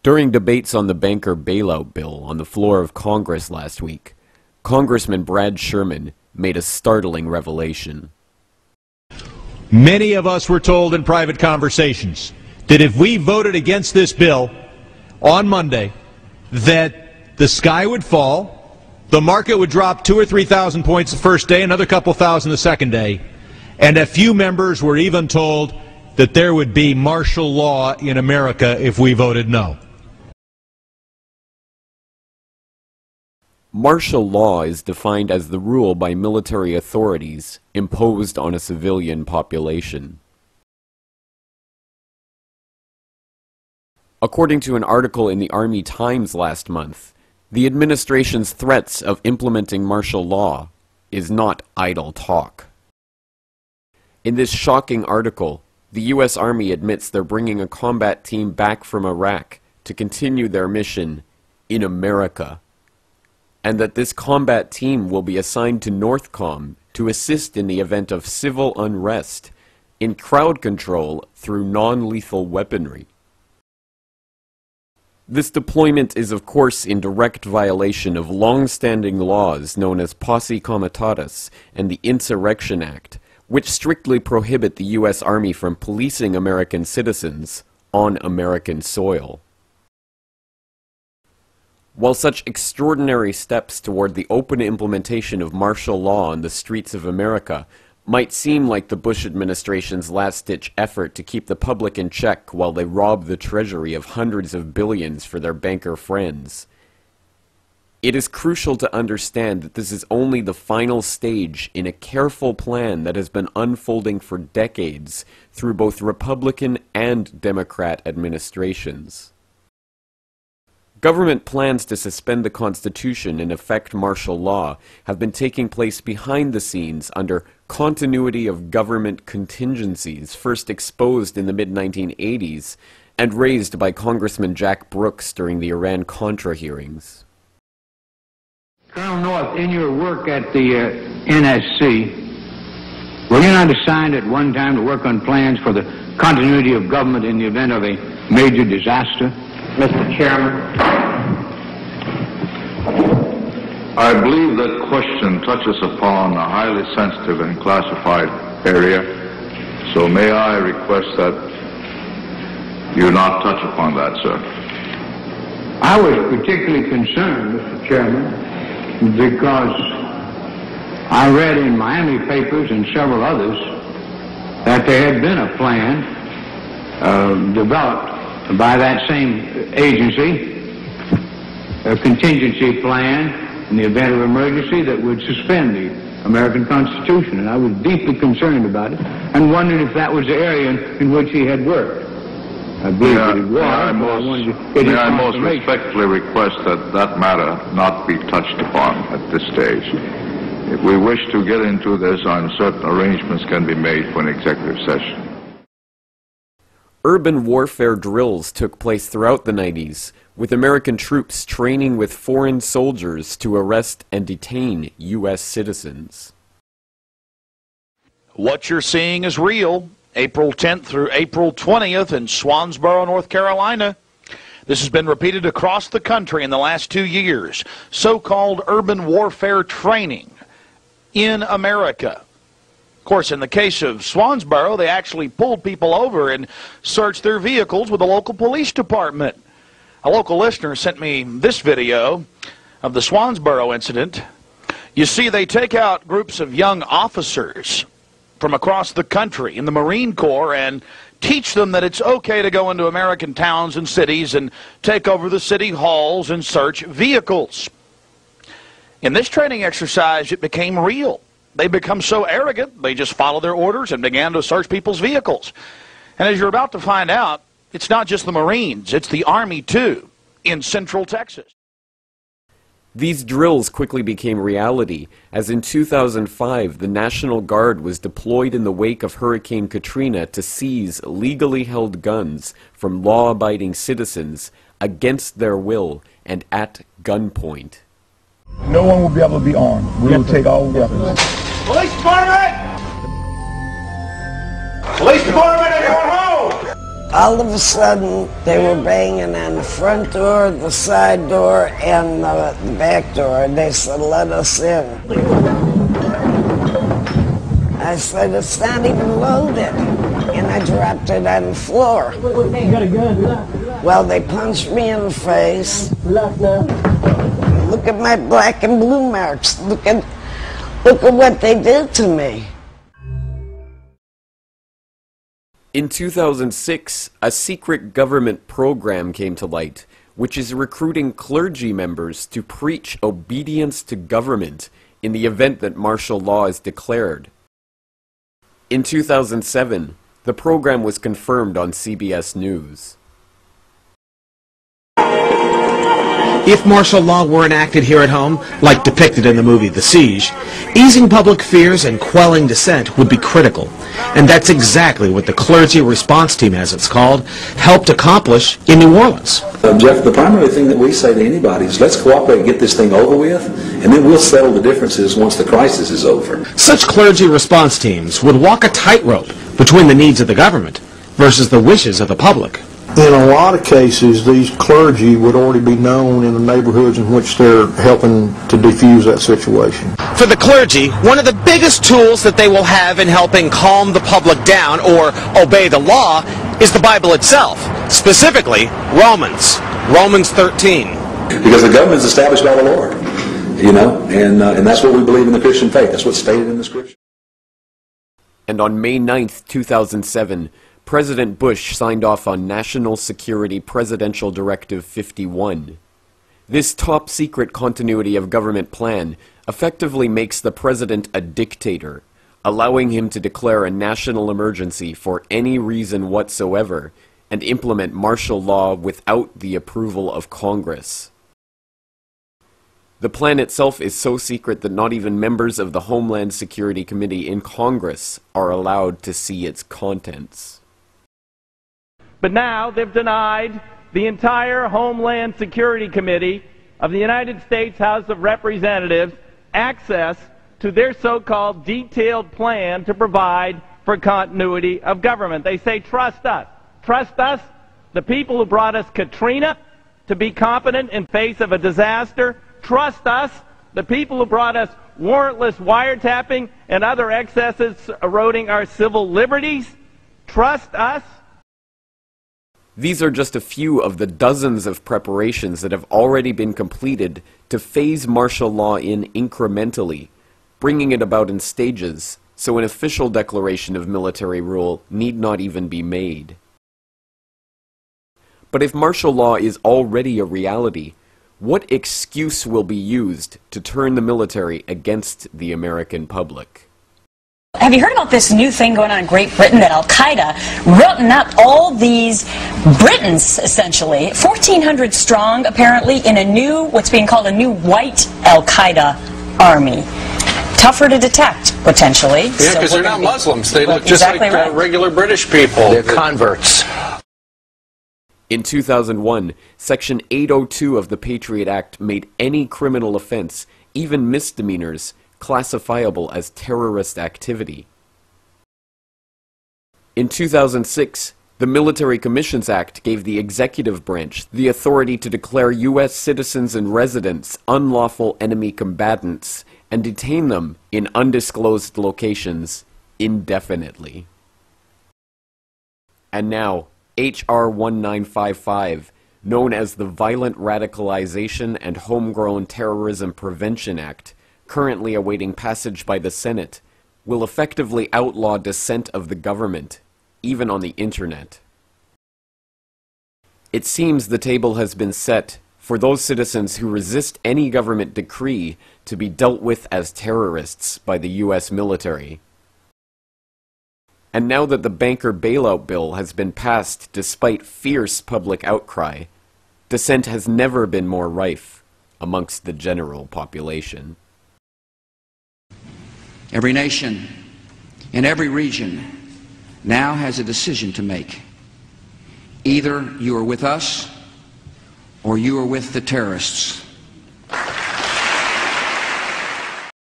During debates on the banker bailout bill on the floor of Congress last week, Congressman Brad Sherman made a startling revelation. Many of us were told in private conversations that if we voted against this bill on Monday, that the sky would fall, the market would drop 2,000 or 3,000 points the first day, another couple thousand the second day, and a few members were even told that there would be martial law in America if we voted no. Martial law is defined as the rule by military authorities imposed on a civilian population. According to an article in the Army Times last month, the administration's threats of implementing martial law is not idle talk. In this shocking article, the U.S. Army admits they're bringing a combat team back from Iraq to continue their mission in America, and that this combat team will be assigned to NORTHCOM to assist in the event of civil unrest, in crowd control through non-lethal weaponry. This deployment is of course in direct violation of long-standing laws known as Posse Comitatus and the Insurrection Act, which strictly prohibit the U.S. Army from policing American citizens on American soil. While such extraordinary steps toward the open implementation of martial law on the streets of America might seem like the Bush administration's last-ditch effort to keep the public in check while they rob the Treasury of hundreds of billions for their banker friends, it is crucial to understand that this is only the final stage in a careful plan that has been unfolding for decades through both Republican and Democrat administrations. Government plans to suspend the Constitution and effect martial law have been taking place behind the scenes under continuity of government contingencies first exposed in the mid-1980s and raised by Congressman Jack Brooks during the Iran-Contra hearings. Colonel North, in your work at the NSC, were you not assigned at one time to work on plans for the continuity of government in the event of a major disaster? Mr. Chairman. I believe that question touches upon a highly sensitive and classified area, so may I request that you not touch upon that, sir. I was particularly concerned, Mr. Chairman, because I read in Miami papers and several others that there had been a plan developed by that same agency, a contingency plan in the event of emergency that would suspend the American Constitution. And I was deeply concerned about it and wondered if that was the area in which he had worked. I believe that it was. May I most respectfully request that that matter not be touched upon at this stage. If we wish to get into this, certain arrangements can be made for an executive session. Urban warfare drills took place throughout the 90s, with American troops training with foreign soldiers to arrest and detain U.S. citizens. What you're seeing is real. April 10th through April 20th in Swansboro, North Carolina. This has been repeated across the country in the last 2 years. So-called urban warfare training in America. Of course, in the case of Swansboro, they actually pulled people over and searched their vehicles with the local police department. A local listener sent me this video of the Swansboro incident. You see, they take out groups of young officers from across the country in the Marine Corps and teach them that it's okay to go into American towns and cities and take over the city halls and search vehicles. In this training exercise, it became real. They become so arrogant, they just followed their orders and began to search people's vehicles. And as you're about to find out, it's not just the Marines, it's the Army too, in Central Texas. These drills quickly became reality, as in 2005 the National Guard was deployed in the wake of Hurricane Katrina to seize legally held guns from law-abiding citizens against their will and at gunpoint. No one will be able to be armed. We will take all weapons. Police Department! Police Department, everyone home! All of a sudden, they were banging on the front door, the side door, and the back door. They said, "Let us in." I said, "It's not even loaded." And I dropped it on the floor. You got a gun? Well, they punched me in the face. Look at my black and blue marks. Look at what they did to me. In 2006, a secret government program came to light, which is recruiting clergy members to preach obedience to government in the event that martial law is declared. In 2007, the program was confirmed on CBS News. If martial law were enacted here at home, like depicted in the movie The Siege, easing public fears and quelling dissent would be critical. And that's exactly what the Clergy Response Team, as it's called, helped accomplish in New Orleans. Jeff, the primary thing that we say to anybody is let's cooperate and get this thing over with, and then we'll settle the differences once the crisis is over. Such clergy response teams would walk a tightrope between the needs of the government versus the wishes of the public. In a lot of cases, these clergy would already be known in the neighborhoods in which they're helping to defuse that situation. For the clergy, one of the biggest tools that they will have in helping calm the public down or obey the law is the Bible itself, specifically Romans 13. Because the government is established by the Lord, you know, and that's what we believe in the Christian faith. That's what's stated in the Scripture. And on May 9th, 2007, President Bush signed off on National Security Presidential Directive 51. This top-secret continuity of government plan effectively makes the president a dictator, allowing him to declare a national emergency for any reason whatsoever and implement martial law without the approval of Congress. The plan itself is so secret that not even members of the Homeland Security Committee in Congress are allowed to see its contents. But now they've denied the entire Homeland Security Committee of the United States House of Representatives access to their so-called detailed plan to provide for continuity of government. They say, trust us. Trust us, the people who brought us Katrina, to be competent in face of a disaster. Trust us, the people who brought us warrantless wiretapping and other excesses eroding our civil liberties. Trust us. These are just a few of the dozens of preparations that have already been completed to phase martial law in incrementally, bringing it about in stages, so an official declaration of military rule need not even be made. But if martial law is already a reality, what excuse will be used to turn the military against the American public? Have you heard about this new thing going on in Great Britain that Al-Qaeda rotten up all these Britons, essentially, 1,400 strong, apparently, in a new, what's being called a new white Al-Qaeda army. Tougher to detect, potentially. Yeah, because they're not Muslims. They look just like regular British people. They're converts. In 2001, Section 802 of the Patriot Act made any criminal offense, even misdemeanors, classifiable as terrorist activity. In 2006, the Military Commissions Act gave the executive branch the authority to declare U.S. citizens and residents unlawful enemy combatants and detain them in undisclosed locations indefinitely. And now, H.R. 1955, known as the Violent Radicalization and Homegrown Terrorism Prevention Act, currently awaiting passage by the Senate, will effectively outlaw dissent of the government, even on the internet. It seems the table has been set for those citizens who resist any government decree to be dealt with as terrorists by the U.S. military. And now that the banker bailout bill has been passed despite fierce public outcry, dissent has never been more rife amongst the general population. Every nation in every region now has a decision to make. Either you are with us or you are with the terrorists.